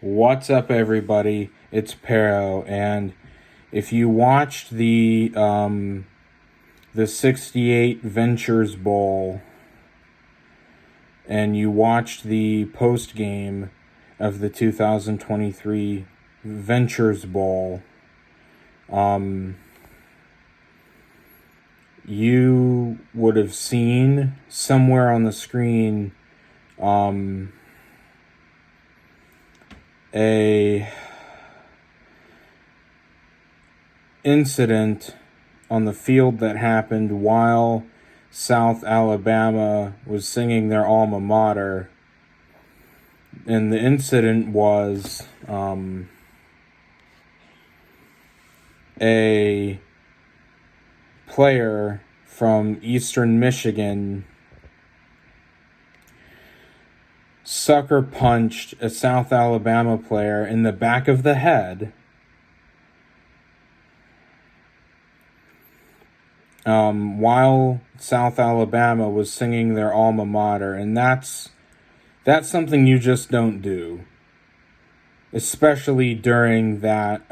What's up, everybody? It's Pero, and if you watched the 68 Ventures Bowl and you watched the post game of the 2023 Ventures Bowl, you would have seen somewhere on the screen a incident on the field that happened while South Alabama was singing their alma mater. And the incident was a player from Eastern Michigan sucker punched a South Alabama player in the back of the head while South Alabama was singing their alma mater. And that's something you just don't do, especially during that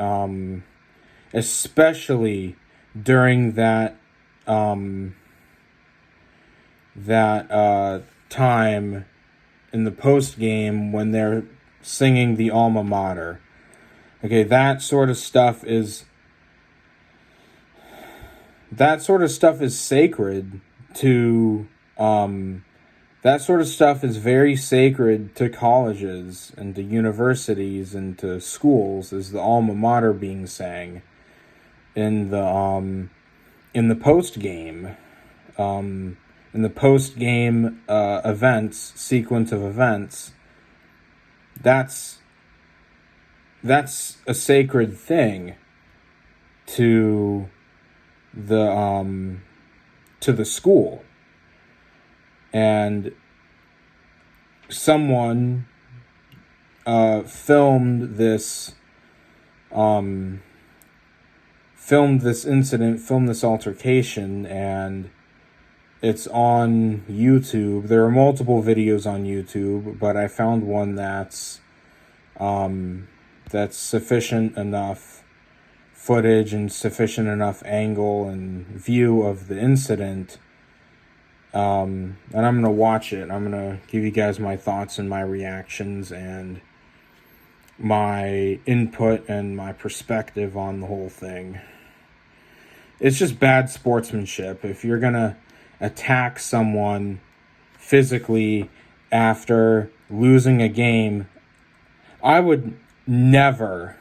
time in the post game when they're singing the alma mater. Okay, that sort of stuff is sacred to that sort of stuff is very sacred to colleges and to universities and to schools, is the alma mater being sang in the post game. In the post-game sequence of events, that's a sacred thing to the school. And someone filmed this incident, filmed this altercation, and it's on YouTube. There are multiple videos on YouTube, but I found one that's sufficient enough footage and sufficient enough angle and view of the incident. And I'm going to watch it. I'm going to give you guys my thoughts and my reactions and my input and my perspective on the whole thing. It's just bad sportsmanship. If you're going to attack someone physically after losing a game, I would never,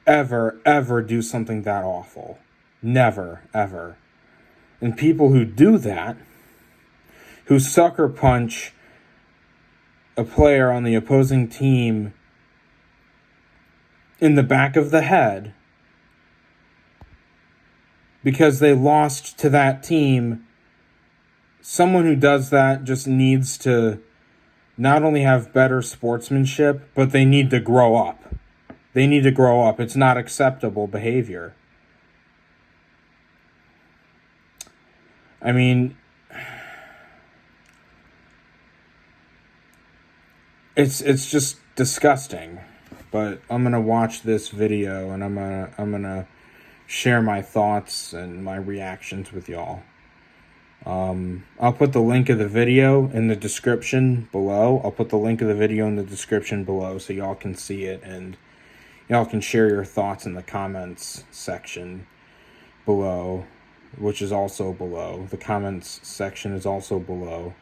ever, ever do something that awful. Never, ever. And people who do that, who sucker punch a player on the opposing team in the back of the head because they lost to that team, someone who does that just needs to not only have better sportsmanship, but they need to grow up. They need to grow up. It's not acceptable behavior. I mean, it's just disgusting. But I'm gonna watch this video and I'm gonna share my thoughts and my reactions with y'all. I'll put the link of the video in the description below. So y'all can see it and y'all can share your thoughts in the comments section below, which is also below. The comments section is also below.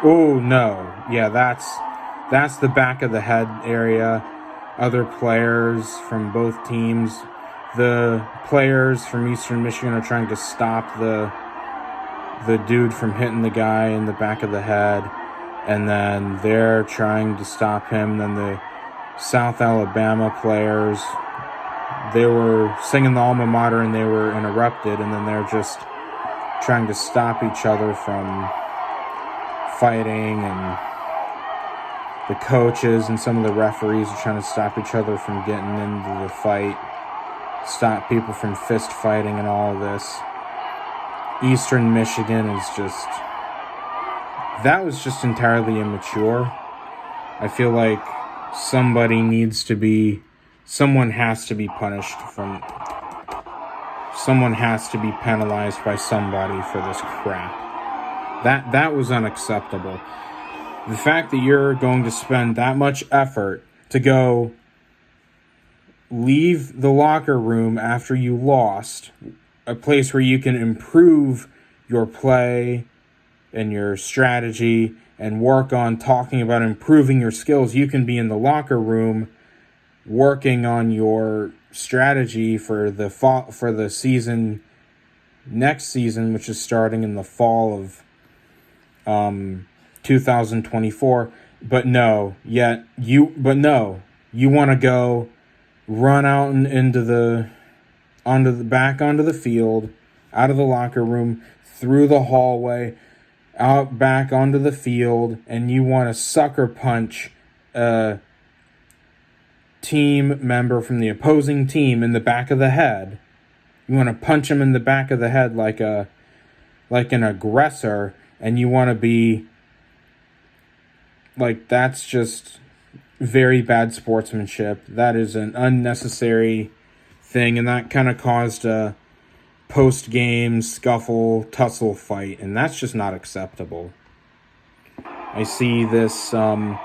Oh no. Yeah, that's the back of the head area. Other players from both teams. The players from Eastern Michigan are trying to stop the dude from hitting the guy in the back of the head, and then they're trying to stop him. Then the South Alabama players, they were singing the alma mater and they were interrupted, and then they're just trying to stop each other from fighting and the coaches and some of the referees are trying to stop each other from getting into the fight, stop people from fist fighting and all of this. Eastern Michigan is just... that was just entirely immature. I feel like someone has to be punished someone has to be penalized by somebody for this crap. That was unacceptable. The fact that you're going to spend that much effort to go leave the locker room after you lost, a place where you can improve your play and your strategy and work on talking about improving your skills. You can be in the locker room working on your strategy for the season, next season, which is starting in the fall of 2024. But no, you want to go run out onto the field, out of the locker room, through the hallway, out back onto the field, and you want to sucker punch a team member from the opposing team in the back of the head. You want to punch him in the back of the head like an aggressor, and you want to be like, that's just very bad sportsmanship. That is an unnecessary thing, and that kind of caused a post-game scuffle, tussle fight, and that's just not acceptable. I see this, some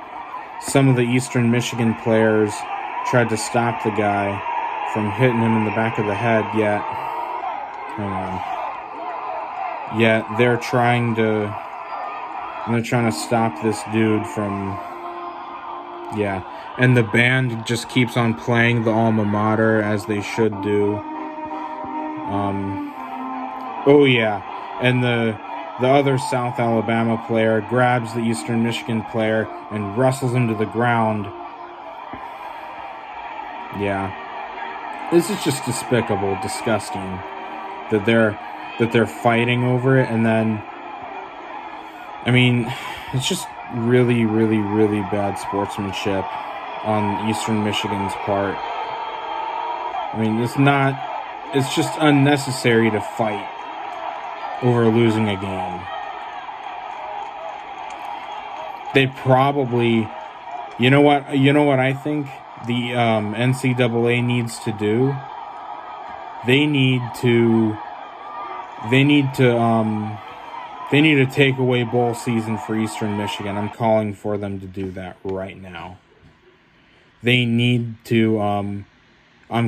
of the Eastern Michigan players tried to stop the guy from hitting him in the back of the head, yet they're trying to stop this dude from, and the band just keeps on playing the alma mater, as they should do. And the other South Alabama player grabs the Eastern Michigan player and wrestles him to the ground. This is just despicable, disgusting that they're fighting over it. And then, I mean, it's just really, really, really bad sportsmanship on Eastern Michigan's part. I mean, it's just unnecessary to fight over losing a game. They probably, you know what I think the NCAA needs to do? They need to take away bowl season for Eastern Michigan. I'm calling for them to do that right now. They need to, I'm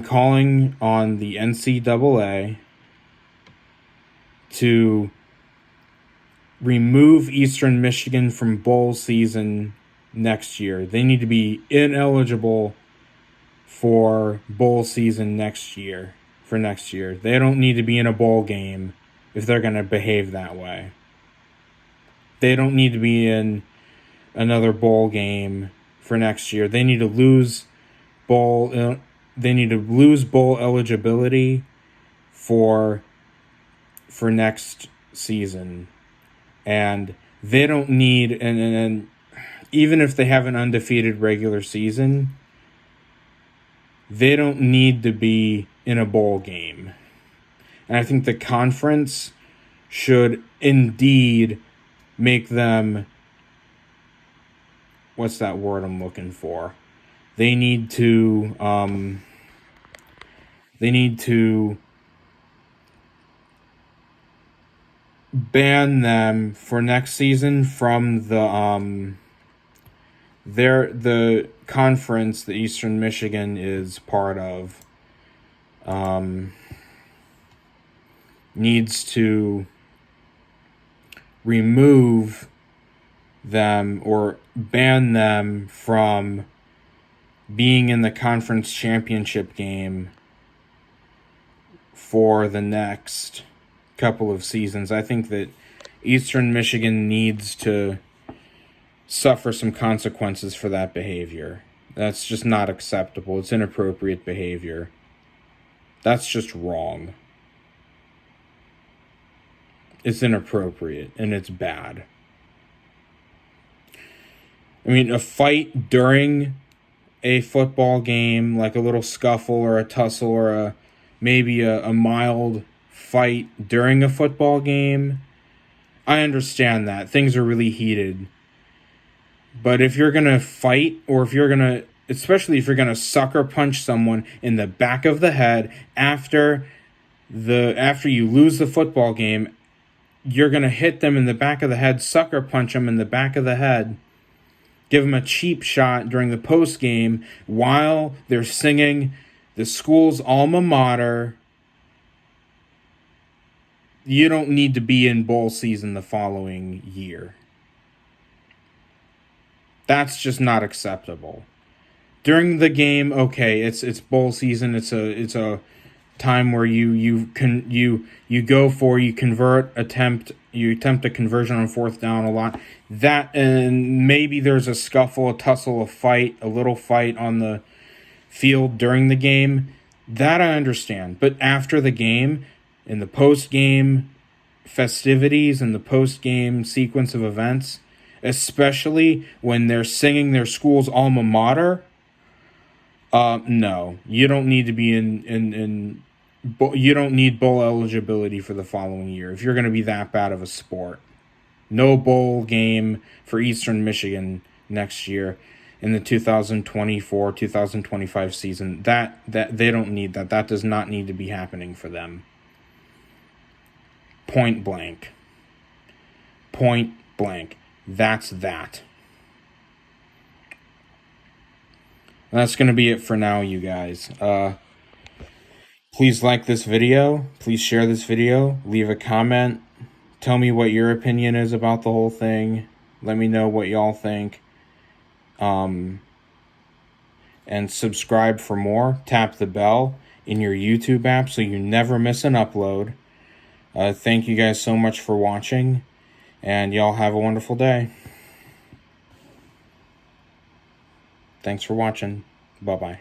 calling on the NCAA to remove Eastern Michigan from bowl season next year. They need to be ineligible for bowl season next year. They don't need to be in a bowl game if they're going to behave that way. They don't need to be in another bowl game for next year. They need to lose bowl eligibility for next season. And they don't need, and even if they have an undefeated regular season, they don't need to be in a bowl game. And I think the conference should indeed make them, what's that word I'm looking for? They need to ban them for next season from the conference that Eastern Michigan is part of. Needs to remove them or ban them from being in the conference championship game for the next couple of seasons. I think that Eastern Michigan needs to suffer some consequences for that behavior. That's just not acceptable. It's inappropriate behavior. That's just wrong. It's inappropriate and it's bad. I mean, a fight during a football game, like a little scuffle or a tussle or maybe a mild fight during a football game, I understand that. Things are really heated. But if you're going to fight, or if you're going to, especially if you're going to sucker punch someone in the back of the head after you lose the football game, you're going to hit them in the back of the head, sucker punch them in the back of the head, give them a cheap shot during the post game while they're singing the school's alma mater. You don't need to be in bowl season the following year. That's just not acceptable. During the game, okay, it's bowl season. It's a time where you attempt a conversion on fourth down a lot. That, and maybe there's a scuffle, a tussle, a fight, a little fight on the field during the game. That I understand. But after the game, in the post-game festivities and the post-game sequence of events, especially when they're singing their school's alma mater, no, you don't need to be you don't need bowl eligibility for the following year if you're going to be that bad of a sport. No bowl game for Eastern Michigan next year in the 2024-2025 season. That they don't need that. That does not need to be happening for them. Point blank. Point blank. That's that. And that's going to be it for now, you guys. Please like this video. Please share this video. Leave a comment. Tell me what your opinion is about the whole thing. Let me know what y'all think. And subscribe for more. Tap the bell in your YouTube app so you never miss an upload. Thank you guys so much for watching. And y'all have a wonderful day. Thanks for watching. Bye-bye.